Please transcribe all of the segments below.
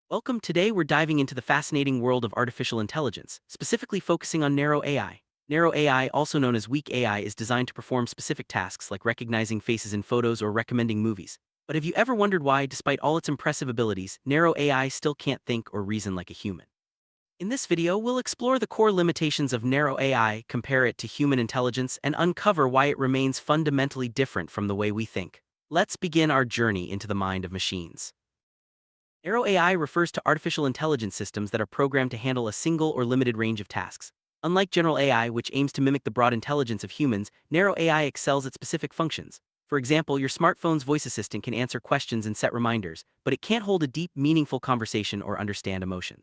Welcome. Today we're diving into the fascinating world of artificial intelligence, specifically focusing on narrow AI. Narrow AI, also known as weak AI, is designed to perform specific tasks like recognizing faces in photos or recommending movies. But have you ever wondered why, despite all its impressive abilities, narrow AI still can't think or reason like a human? In this video, we'll explore the core limitations of narrow AI, compare it to human intelligence, and uncover why it remains fundamentally different from the way we think. Let's begin our journey into the mind of machines. Narrow AI refers to artificial intelligence systems that are programmed to handle a single or limited range of tasks. Unlike general AI, which aims to mimic the broad intelligence of humans, narrow AI excels at specific functions. For example, your smartphone's voice assistant can answer questions and set reminders, but it can't hold a deep, meaningful conversation or understand emotions.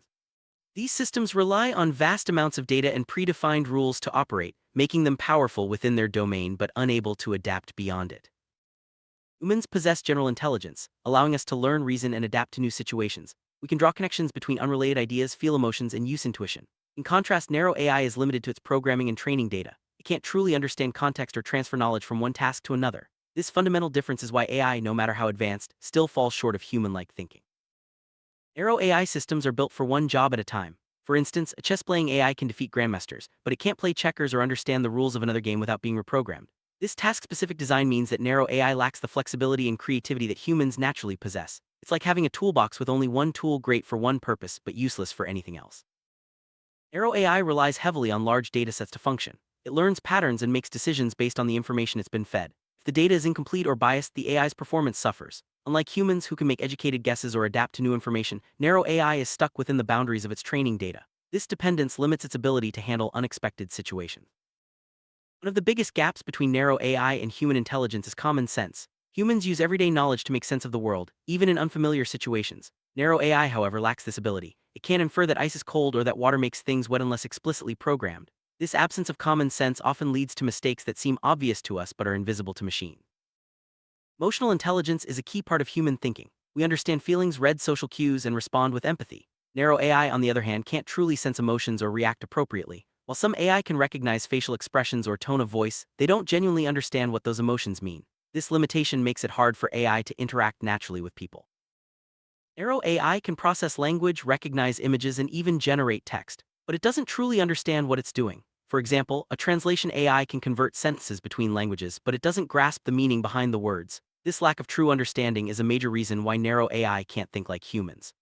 These systems rely on vast amounts of data and predefined rules to operate, making them powerful within their domain but unable to adapt beyond it. Humans possess general intelligence, allowing us to learn, reason, and adapt to new situations. We can draw connections between unrelated ideas, feel emotions, and use intuition. In contrast, narrow AI is limited to its programming and training data. It can't truly understand context or transfer knowledge from one task to another. This fundamental difference is why AI, no matter how advanced, still falls short of human-like thinking. Narrow AI systems are built for one job at a time. For instance, a chess-playing AI can defeat grandmasters, but it can't play checkers or understand the rules of another game without being reprogrammed. This task-specific design means that narrow AI lacks the flexibility and creativity that humans naturally possess. It's like having a toolbox with only one tool, great for one purpose but useless for anything else. Narrow AI relies heavily on large datasets to function. It learns patterns and makes decisions based on the information it's been fed. If the data is incomplete or biased, the AI's performance suffers. Unlike humans who can make educated guesses or adapt to new information, narrow AI is stuck within the boundaries of its training data. This dependence limits its ability to handle unexpected situations. One of the biggest gaps between narrow AI and human intelligence is common sense. Humans use everyday knowledge to make sense of the world, even in unfamiliar situations. Narrow AI, however, lacks this ability. It can't infer that ice is cold or that water makes things wet unless explicitly programmed. This absence of common sense often leads to mistakes that seem obvious to us but are invisible to machines. Emotional intelligence is a key part of human thinking. We understand feelings, read social cues, and respond with empathy. Narrow AI, on the other hand, can't truly sense emotions or react appropriately. While some AI can recognize facial expressions or tone of voice, they don't genuinely understand what those emotions mean. This limitation makes it hard for AI to interact naturally with people. Narrow AI can process language, recognize images, and even generate text, but it doesn't truly understand what it's doing. For example, a translation AI can convert sentences between languages, but it doesn't grasp the meaning behind the words. This lack of true understanding is a major reason why narrow AI can't think like humans.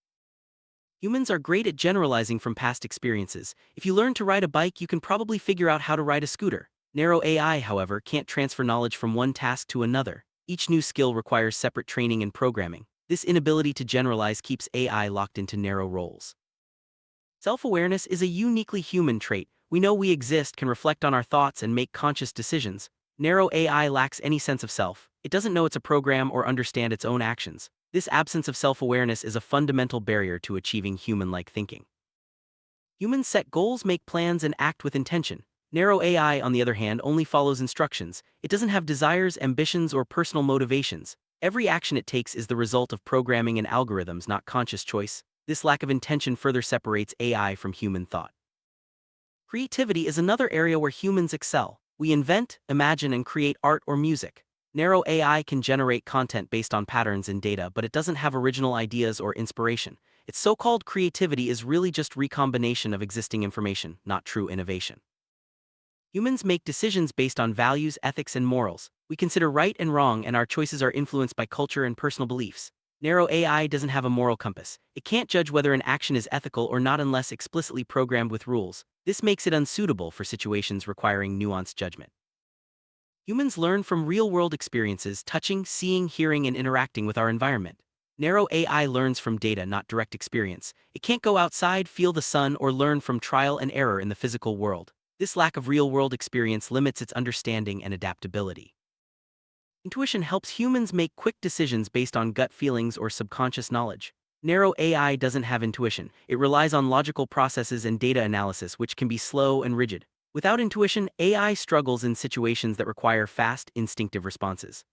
Humans are great at generalizing from past experiences. If you learn to ride a bike, you can probably figure out how to ride a scooter. Narrow AI, however, can't transfer knowledge from one task to another. Each new skill requires separate training and programming. This inability to generalize keeps AI locked into narrow roles. Self-awareness is a uniquely human trait. We know we exist, can reflect on our thoughts, and make conscious decisions. Narrow AI lacks any sense of self. It doesn't know it's a program or understand its own actions. This absence of self-awareness is a fundamental barrier to achieving human-like thinking. Humans set goals, make plans, and act with intention. Narrow AI, on the other hand, only follows instructions. It doesn't have desires, ambitions, or personal motivations. Every action it takes is the result of programming and algorithms, not conscious choice. This lack of intention further separates AI from human thought. Creativity is another area where humans excel. We invent, imagine, and create art or music. Narrow AI can generate content based on patterns in data, but it doesn't have original ideas or inspiration. Its so-called creativity is really just recombination of existing information, not true innovation. Humans make decisions based on values, ethics, and morals. We consider right and wrong, and our choices are influenced by culture and personal beliefs. Narrow AI doesn't have a moral compass. It can't judge whether an action is ethical or not unless explicitly programmed with rules. This makes it unsuitable for situations requiring nuanced judgment. Humans learn from real-world experiences, touching, seeing, hearing, and interacting with our environment. Narrow AI learns from data, not direct experience. It can't go outside, feel the sun, or learn from trial and error in the physical world. This lack of real-world experience limits its understanding and adaptability. Intuition helps humans make quick decisions based on gut feelings or subconscious knowledge. Narrow AI doesn't have intuition. It relies on logical processes and data analysis, which can be slow and rigid. Without intuition, AI struggles in situations that require fast, instinctive responses.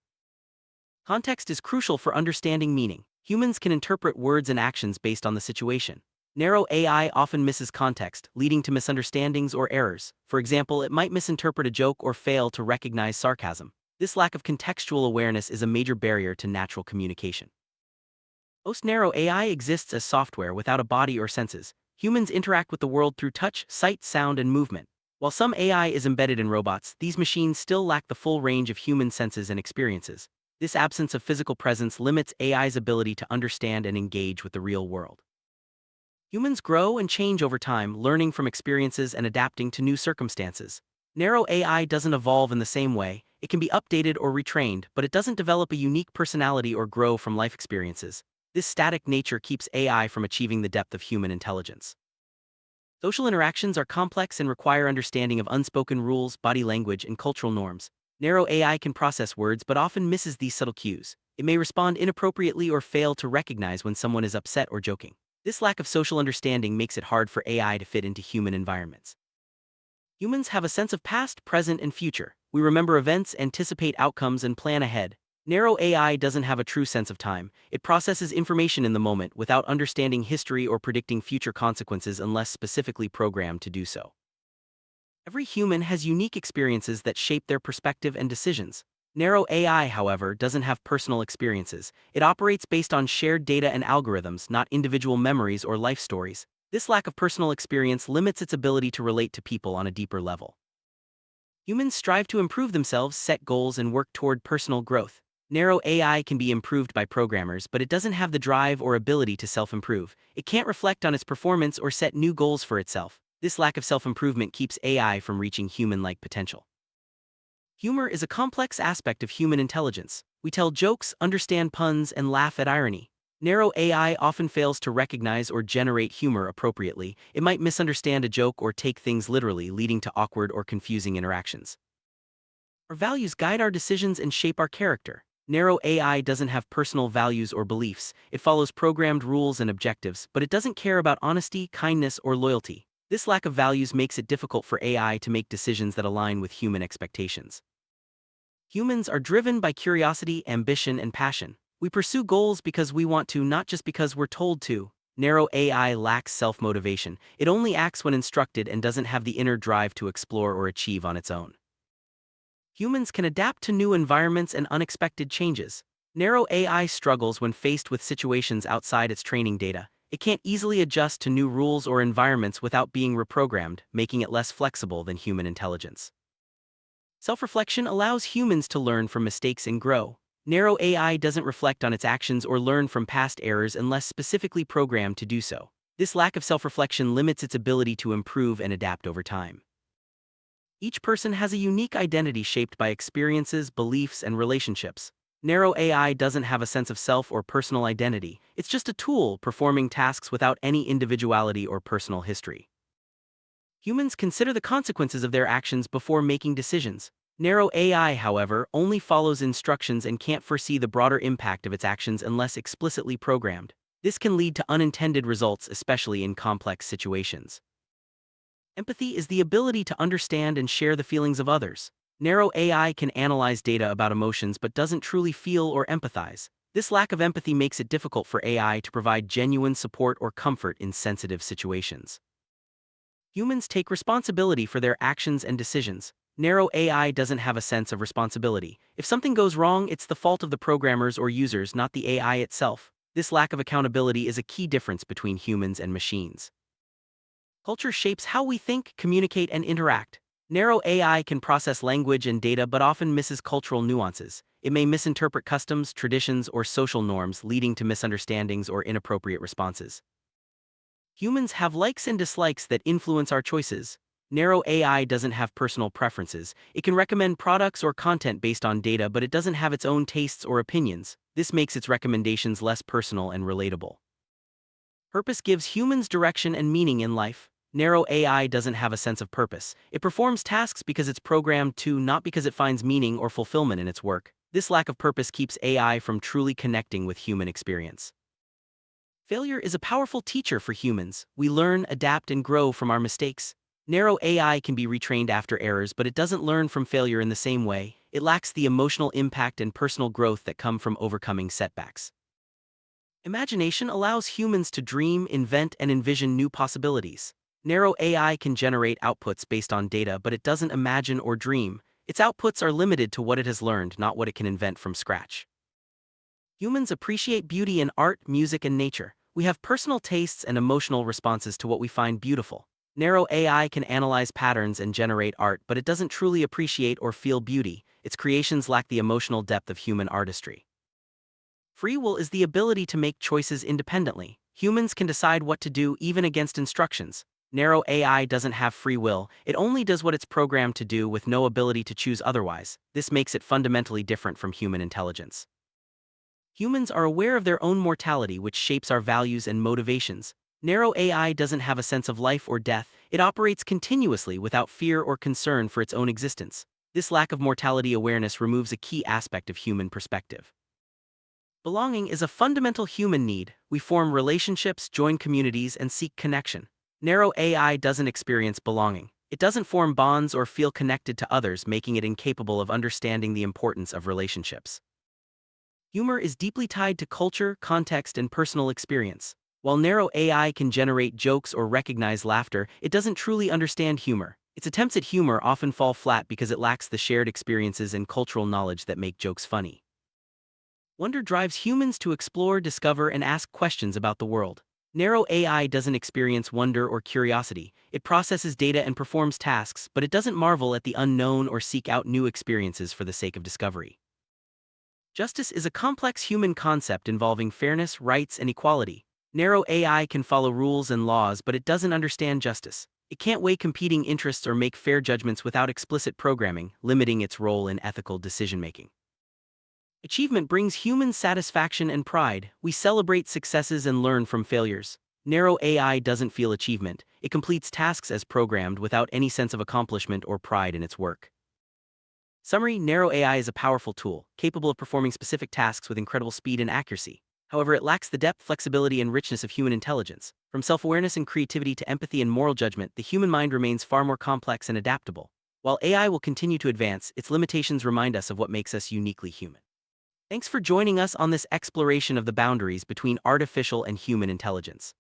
Context is crucial for understanding meaning. Humans can interpret words and actions based on the situation. Narrow AI often misses context, leading to misunderstandings or errors. For example, it might misinterpret a joke or fail to recognize sarcasm. This lack of contextual awareness is a major barrier to natural communication. Most narrow AI exists as software without a body or senses. Humans interact with the world through touch, sight, sound, and movement. While some AI is embedded in robots, these machines still lack the full range of human senses and experiences. This absence of physical presence limits AI's ability to understand and engage with the real world. Humans grow and change over time, learning from experiences and adapting to new circumstances. Narrow AI doesn't evolve in the same way. It can be updated or retrained, but it doesn't develop a unique personality or grow from life experiences. This static nature keeps AI from achieving the depth of human intelligence. Social interactions are complex and require understanding of unspoken rules, body language, and cultural norms. Narrow AI can process words but often misses these subtle cues. It may respond inappropriately or fail to recognize when someone is upset or joking. This lack of social understanding makes it hard for AI to fit into human environments. Humans have a sense of past, present, and future. We remember events, anticipate outcomes, and plan ahead. Narrow AI doesn't have a true sense of time. It processes information in the moment without understanding history or predicting future consequences unless specifically programmed to do so. Every human has unique experiences that shape their perspective and decisions. Narrow AI, however, doesn't have personal experiences. It operates based on shared data and algorithms, not individual memories or life stories. This lack of personal experience limits its ability to relate to people on a deeper level. Humans strive to improve themselves, set goals, and work toward personal growth. Narrow AI can be improved by programmers, but it doesn't have the drive or ability to self-improve. It can't reflect on its performance or set new goals for itself. This lack of self-improvement keeps AI from reaching human-like potential. Humor is a complex aspect of human intelligence. We tell jokes, understand puns, and laugh at irony. Narrow AI often fails to recognize or generate humor appropriately. It might misunderstand a joke or take things literally, leading to awkward or confusing interactions. Our values guide our decisions and shape our character. Narrow AI doesn't have personal values or beliefs. It follows programmed rules and objectives, but it doesn't care about honesty, kindness, or loyalty. This lack of values makes it difficult for AI to make decisions that align with human expectations. Humans are driven by curiosity, ambition, and passion. We pursue goals because we want to, not just because we're told to. Narrow AI lacks self-motivation. It only acts when instructed and doesn't have the inner drive to explore or achieve on its own. Humans can adapt to new environments and unexpected changes. Narrow AI struggles when faced with situations outside its training data. It can't easily adjust to new rules or environments without being reprogrammed, making it less flexible than human intelligence. Self-reflection allows humans to learn from mistakes and grow. Narrow AI doesn't reflect on its actions or learn from past errors unless specifically programmed to do so. This lack of self-reflection limits its ability to improve and adapt over time. Each person has a unique identity shaped by experiences, beliefs, and relationships. Narrow AI doesn't have a sense of self or personal identity. It's just a tool performing tasks without any individuality or personal history. Humans consider the consequences of their actions before making decisions. Narrow AI, however, only follows instructions and can't foresee the broader impact of its actions unless explicitly programmed. This can lead to unintended results, especially in complex situations. Empathy is the ability to understand and share the feelings of others. Narrow AI can analyze data about emotions but doesn't truly feel or empathize. This lack of empathy makes it difficult for AI to provide genuine support or comfort in sensitive situations. Humans take responsibility for their actions and decisions. Narrow AI doesn't have a sense of responsibility. If something goes wrong, it's the fault of the programmers or users, not the AI itself. This lack of accountability is a key difference between humans and machines. Culture shapes how we think, communicate, and interact. Narrow AI can process language and data but often misses cultural nuances. It may misinterpret customs, traditions, or social norms, leading to misunderstandings or inappropriate responses. Humans have likes and dislikes that influence our choices. Narrow AI doesn't have personal preferences. It can recommend products or content based on data, but it doesn't have its own tastes or opinions. This makes its recommendations less personal and relatable. Purpose gives humans direction and meaning in life. Narrow AI doesn't have a sense of purpose. It performs tasks because it's programmed to, not because it finds meaning or fulfillment in its work. This lack of purpose keeps AI from truly connecting with human experience. Failure is a powerful teacher for humans. We learn, adapt, and grow from our mistakes. Narrow AI can be retrained after errors, but it doesn't learn from failure in the same way. It lacks the emotional impact and personal growth that come from overcoming setbacks. Imagination allows humans to dream, invent, and envision new possibilities. Narrow AI can generate outputs based on data, but it doesn't imagine or dream. Its outputs are limited to what it has learned, not what it can invent from scratch. Humans appreciate beauty in art, music, and nature. We have personal tastes and emotional responses to what we find beautiful. Narrow AI can analyze patterns and generate art, but it doesn't truly appreciate or feel beauty. Its creations lack the emotional depth of human artistry. Free will is the ability to make choices independently. Humans can decide what to do even against instructions. Narrow AI doesn't have free will, it only does what it's programmed to do with no ability to choose otherwise. This makes it fundamentally different from human intelligence. Humans are aware of their own mortality, which shapes our values and motivations. Narrow AI doesn't have a sense of life or death, it operates continuously without fear or concern for its own existence. This lack of mortality awareness removes a key aspect of human perspective. Belonging is a fundamental human need. We form relationships, join communities, and seek connection. Narrow AI doesn't experience belonging. It doesn't form bonds or feel connected to others, making it incapable of understanding the importance of relationships. Humor is deeply tied to culture, context, and personal experience. While narrow AI can generate jokes or recognize laughter, it doesn't truly understand humor. Its attempts at humor often fall flat because it lacks the shared experiences and cultural knowledge that make jokes funny. Wonder drives humans to explore, discover, and ask questions about the world. Narrow AI doesn't experience wonder or curiosity. It processes data and performs tasks, but it doesn't marvel at the unknown or seek out new experiences for the sake of discovery. Justice is a complex human concept involving fairness, rights, and equality. Narrow AI can follow rules and laws, but it doesn't understand justice. It can't weigh competing interests or make fair judgments without explicit programming, limiting its role in ethical decision-making. Achievement brings human satisfaction and pride. We celebrate successes and learn from failures. Narrow AI doesn't feel achievement. It completes tasks as programmed without any sense of accomplishment or pride in its work. Summary: narrow AI is a powerful tool, capable of performing specific tasks with incredible speed and accuracy. However, it lacks the depth, flexibility, and richness of human intelligence. From self-awareness and creativity to empathy and moral judgment, the human mind remains far more complex and adaptable. While AI will continue to advance, its limitations remind us of what makes us uniquely human. Thanks for joining us on this exploration of the boundaries between artificial and human intelligence.